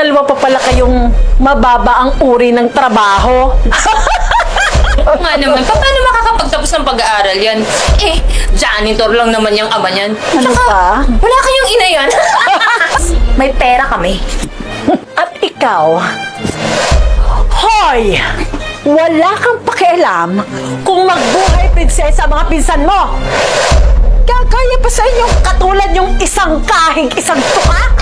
dalawa pa pala kayong mababa ang uri ng trabaho. Nga naman, paano makakapagtapos ng pag-aaral yan? Eh, janitor lang naman yung ama niyan. Ano pa? Wala kayong ina yan. May pera kami. At ikaw, hoy! Wala kang pakialam kung magbuhay prinsesa ang mga pinsan mo. Gagaya pa sa inyong katulad yung isang kahig, isang tuka?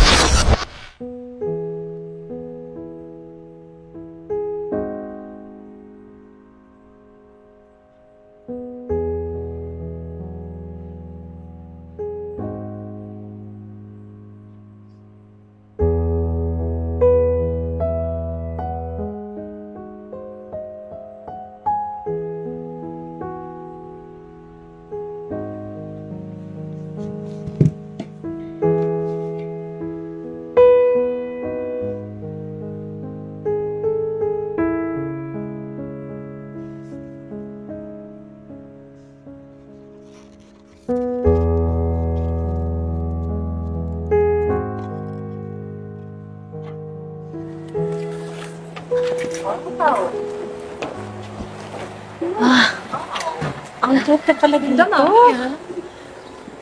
Ang ganda pala dito.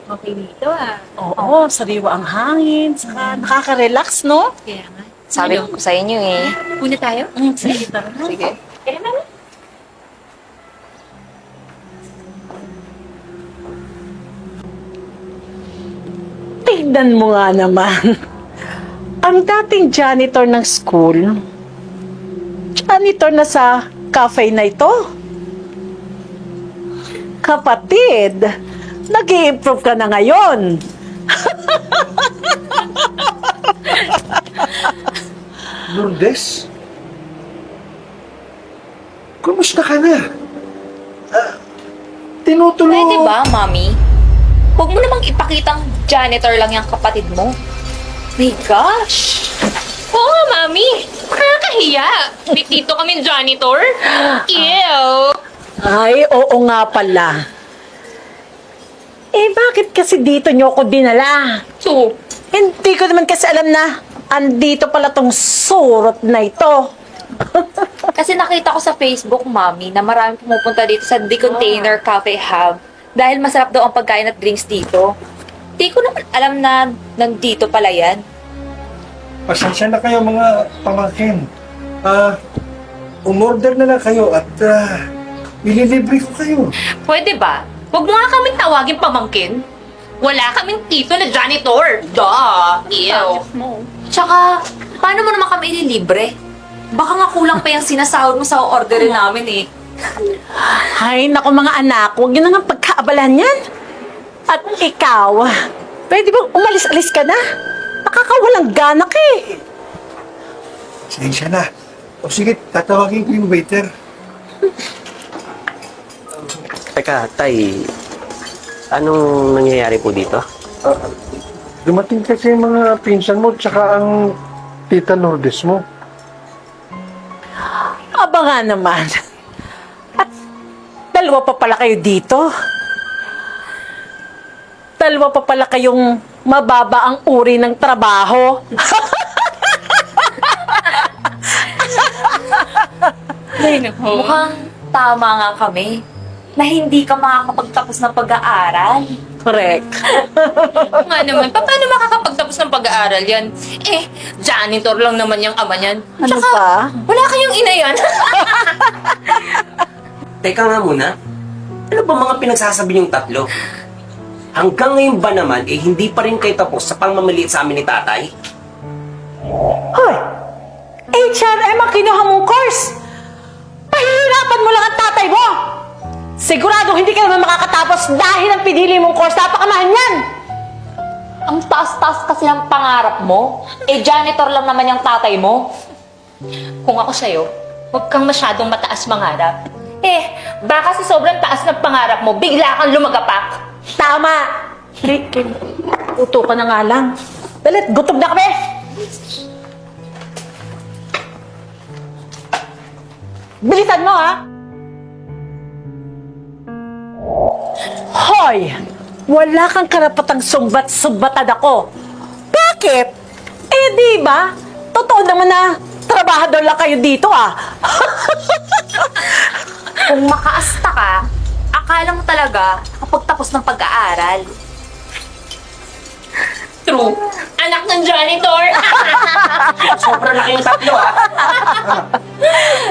Okay dito ah. Oo, sariwa ang hangin, saka nakaka-relax, no? Kaya nga. Sabi ko sa inyo eh. Una tayo? Sige, tara. Sige. Kaya naman. Tignan mo nga naman. Ang dating janitor ng school, janitor na sa cafe na ito. Kapatid, nag-i-improve ka na ngayon. Lourdes? Kumusta ka na? Tinutulo... Pwede ba, Mami? Huwag mo namang ipakitang janitor lang yung kapatid mo. My gosh! Oo nga, Mami. Nakakahiya. May tito kami janitor. Ew. Ay, oo nga pala. Eh, bakit kasi dito nyo ako dinala? So, Hindi ko naman kasi alam na andito pala tong surot na ito. Kasi nakita ko sa Facebook, Mami, na maraming pumupunta dito sa The Container Cafe Hub dahil masarap daw ang pagkain at drinks dito. Di ko naman alam na nandito pala yan. Pasensya na kayo mga pamangkin. Umorder na lang kayo at ililibre ko kayo. pwede ba? Huwag mo nga kaming tawagin pamangkin. Wala kaming tito na janitor. Duh. Ew. Tsaka, paano mo naman kami ililibre? Baka nga kulang pa yung sinasahod mo sa orderin namin eh. Ay, naku mga anak, huwag yun na nga pagkaabalahan yan. At ikaw, pwede bang umalis-alis ka na? Nakakawalang gana ka eh. Pasensya na. O sige, tatawagin ko yung waiter. Teka, Tay, anong nangyayari po dito? Dumating kasi yung mga pinsan mo tsaka ang tita Lourdes mo. Aba nga naman. At dalawa pa pala kayo dito. Dalawa pa pala kayong mababa ang uri ng trabaho. Mukhang tama nga kami na hindi ka makakapagtapos ng pag-aaral. Correct. Nga naman, paano makakapagtapos ng pag-aaral yan? Eh, janitor lang naman yung ama niyan. Ano pa? Wala kayong ina yan. Teka nga muna, ano ba mga pinagsasabi niyong tatlo? Hanggang ngayon ba naman, eh hindi pa rin kayo tapos sa pangmamaliit sa amin ni tatay? Hoy! HRM ang kinuha mong course! Pahihirapan mo lang ang tatay mo! Sigurado hindi ka naman makakatapos dahil ang pinili mong course, napakamahal yan! Ang taas-taas kasi ng pangarap mo. Eh, janitor lang naman yung tatay mo. Kung ako sa'yo, huwag kang masyadong mataas mangarap. Eh, baka sa sobrang taas ng pangarap mo, bigla kang lumagapak. Tama! Rick, uto ka na nga lang. Dalit, gutom na kami! Bilisan mo, ha? Hoy! Wala kang karapatang sumbat-sumbatan ako. Bakit? Eh, di ba? totoo naman na trabahador lang kayo dito ah. Kung makaasta ka, akala mo talaga nakapagtapos ng pag-aaral. True. Anak ng janitor. Sobrang laki yung tatlo, ha?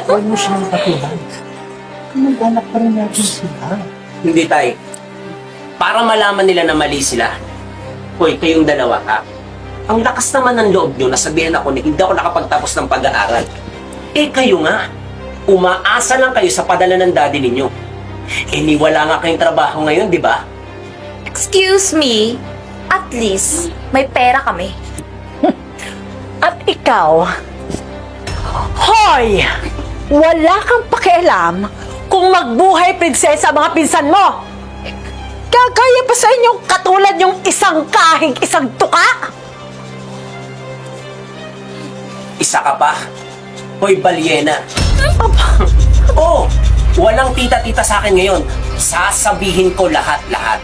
Huwag mo siyang katuhan. Mag-anak pa rin natin sila. Hindi, tay. Para malaman nila na mali sila. Hoy, kayong dalawa, ha? Ang lakas naman ng loob nyo na sabihan ako na hindi ako nakapagtapos ng pag-aaral. Eh, kayo nga. Umaasa lang kayo sa padala ng daddy ninyo. Eh, ni wala nga kayong trabaho ngayon, di ba? Excuse me, at least may pera kami. At ikaw, hoy! Wala kang pakialam kung magbuhay prinsesa ang mga pinsan mo. Kagaya pa sa inyong katulad yung isang kahig, isang tuka. Isa ka pa. Hoy, balyena. Oh, walang tita-tita sa akin ngayon. Sasabihin ko lahat-lahat.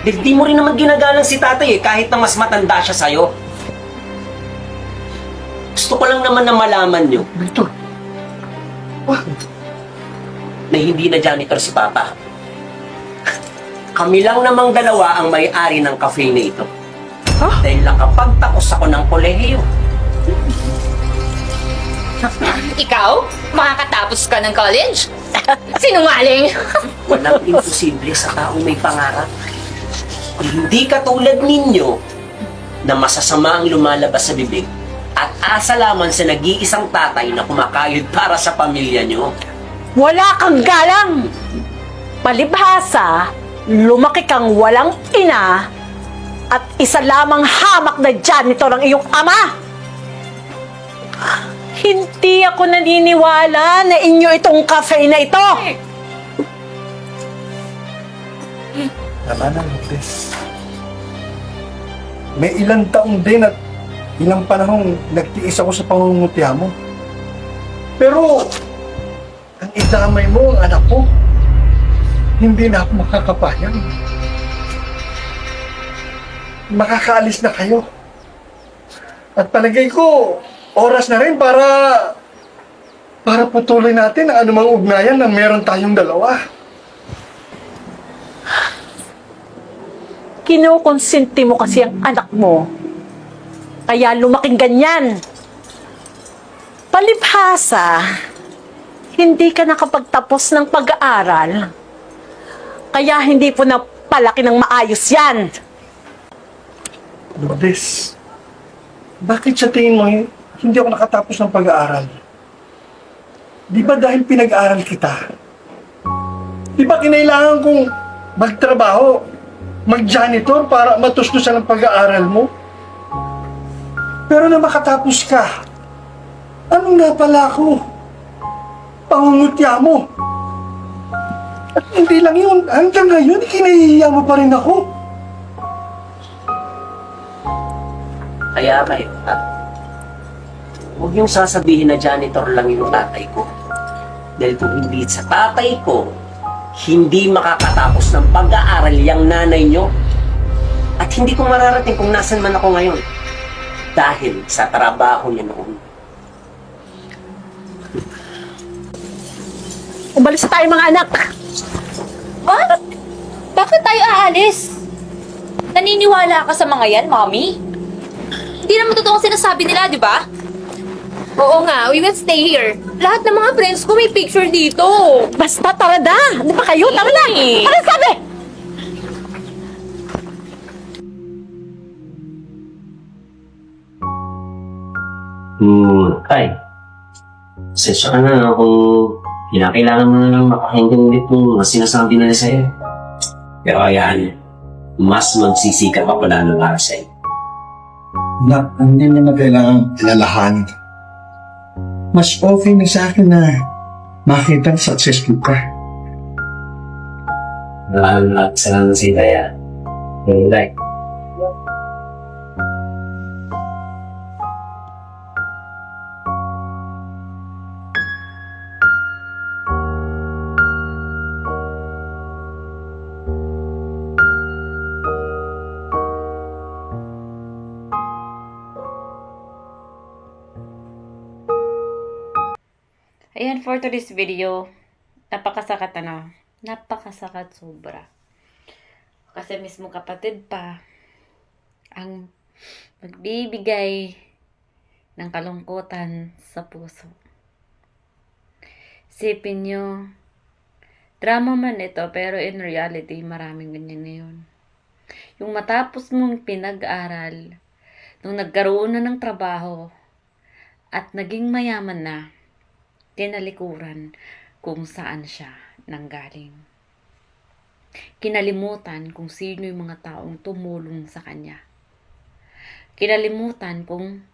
Di mo rin naman ginagalang si tatay kahit na mas matanda siya sa'yo. Gusto ko lang naman na malaman nyo Victor, na hindi na janitor si Papa. Kami lang namang dalawa ang may-ari ng cafe na ito. Dahil nakapagtapos ako ng kolehiyo. Ikaw? Makakatapos ka ng college? Sinungaling. Walang imposible sa taong may pangarap. Hindi katulad ninyo na masasama ang lumalabas sa bibig at asa lamang sa nag-iisang tatay na kumakayod para sa pamilya nyo. Wala kang galang. Palibhasa, lumaki kang walang ina at isa lamang hamak na janitor ang iyong ama. Hindi ako naniniwala na inyo itong cafe na ito. tama na, Lourdes. May ilang taong din at ilang panahong nagtiis ako sa pangungutya mo. Pero, ang idamay mo ang anak ko, hindi na ako makakapayag. Makakaalis na kayo. At palagay ko, oras na rin para patuloy natin ang anumang ugnayan na meron tayong dalawa. Kinukonsinti mo kasi ang anak mo. Kaya lumaking ganyan. Palibhasa, hindi ka nakapagtapos ng pag-aaral. Kaya hindi po napalaki ng maayos yan. Lourdes, bakit sa tingin mo hindi ako nakatapos ng pag-aaral? Di ba dahil pinag-aaral kita? Di ba kinailangan kong magtrabaho, mag-janitor para matustusan ang pag-aaral mo? Pero na makatapos ka, anong napala ko? Pangungutya mo. At hindi lang yun, hanggang ngayon, kinahihiya mo pa rin ako. Kaya kayo, ha? Huwag yung sasabihin na janitor lang yung tatay ko. Dahil kung hindi sa tatay ko, hindi makakatapos ng pag-aaral yung nanay nyo. At hindi ko mararating kung nasan man ako ngayon. Dahil sa trabaho niya noon. Umalis tayo mga anak. What? Bakit tayo aalis? Naniniwala ka sa mga yan, Mommy? Hindi naman totoo ang sinasabi nila, di ba? Oo nga, we will stay here. Lahat ng mga friends ko may picture dito. Basta tara na. Di ba kayo? Tara na. Eh. Tara sabi. Ay. Sensya ka na kung kinakailangan mo na lang makakinggan ulit mo mga sinasabi nila sa'yo. Pero hayaan, mas magsisikap ako lalo para sa'yo. Na, hindi mo na kailangang ilalahanin. Mas okay na sa akin na makita successful ka. Salamat sa Daya. Like. Ayan, for today's video, napakasakat napakasakat sobra. Kasi mismo kapatid pa ang magbibigay ng kalungkutan sa puso. Isipin nyo, drama man ito, pero in reality, maraming ganyan ngayon. Yung matapos mong pinag-aral, nung nagkaroon na ng trabaho, at naging mayaman na, tinalikuran kung saan siya nanggaling. Kinalimutan kung sino yung mga taong tumulong sa kanya. Kinalimutan kung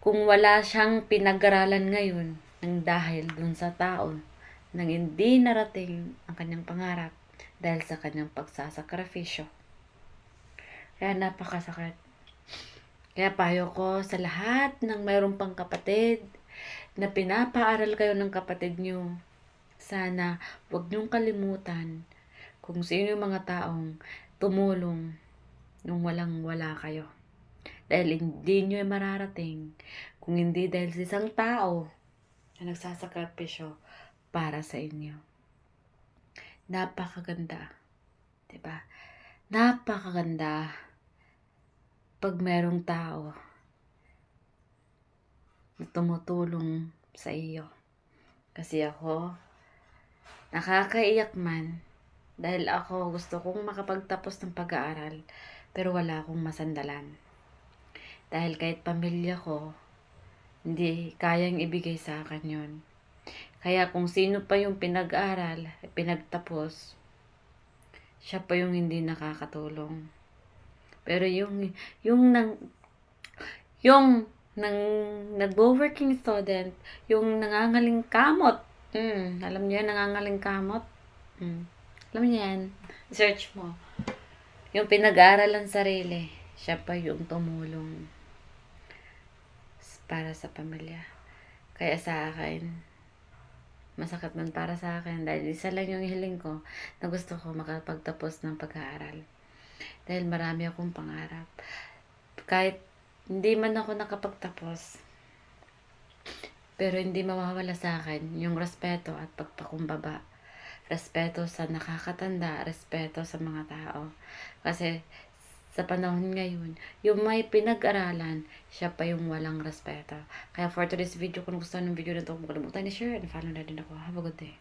wala siyang pinag-aralan ngayon nang dahil dun sa tao nang hindi narating ang kanyang pangarap dahil sa kanyang pagsasakripisyo. Kaya napakasakit. Kaya payo ko sa lahat ng mayroong pang kapatid na pinapaaral kayo ng kapatid nyo, sana huwag niyong kalimutan kung sino yung mga taong tumulong nung walang-wala kayo. Dahil hindi nyo mararating kung hindi dahil sa isang tao na nagsasakripisyo para sa inyo. Napakaganda. Diba? Napakaganda pag merong tao na tumutulong sa iyo. Kasi ako, nakakaiyak man dahil ako gusto kong makapagtapos ng pag-aaral pero wala akong masandalan. Dahil kahit pamilya ko, hindi kayang ibigay sa akin yun. Kaya kung sino pa yung pinag-aral, pinagtapos, siya pa yung hindi nakakatulong. Pero yung nagwo-working student, yung nangangaling kamot, alam niyo yan, nangangaling kamot? Alam niyo yan, search mo. Yung pinag-aaral ang sarili, siya pa yung tumulong para sa pamilya. Kaya sa akin, masakit man para sa akin dahil isa lang yung hiling ko na gusto ko makapagtapos ng pag-aaral. Dahil marami akong pangarap. Kahit hindi man ako nakapagtapos, pero hindi mawawala sa akin yung respeto at pagpakumbaba. Respeto sa nakakatanda, respeto sa mga tao. Kasi sa panahon ngayon, yung may pinag-aralan, siya pa yung walang respeto. Kaya for today's video, kung gusto ng video na ito, huwag kalimutan i-share and follow na din ako. Have a good day.